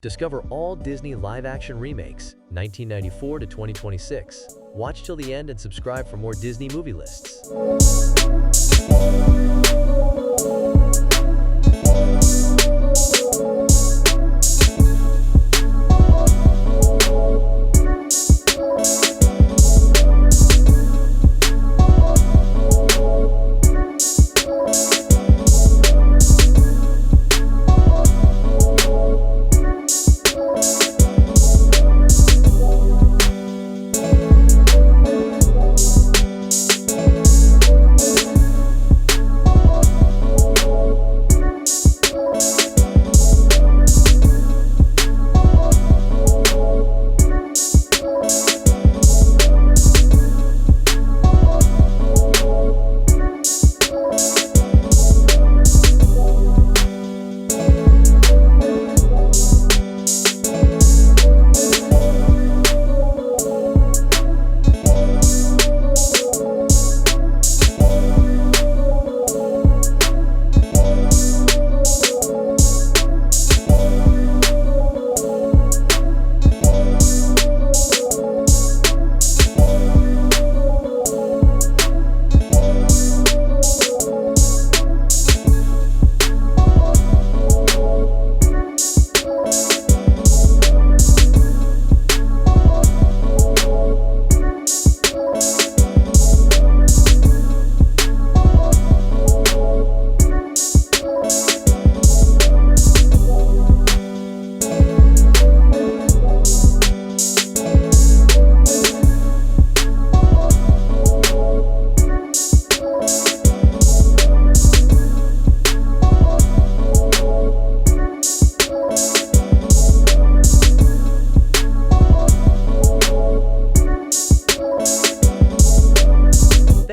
Discover all Disney live-action remakes, 1994 to 2026. Watch till the end and subscribe for more Disney movie lists.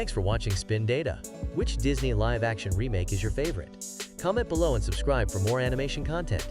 Thanks for watching Spin Data. Which Disney live-action remake is your favorite? Comment below and subscribe for more animation content.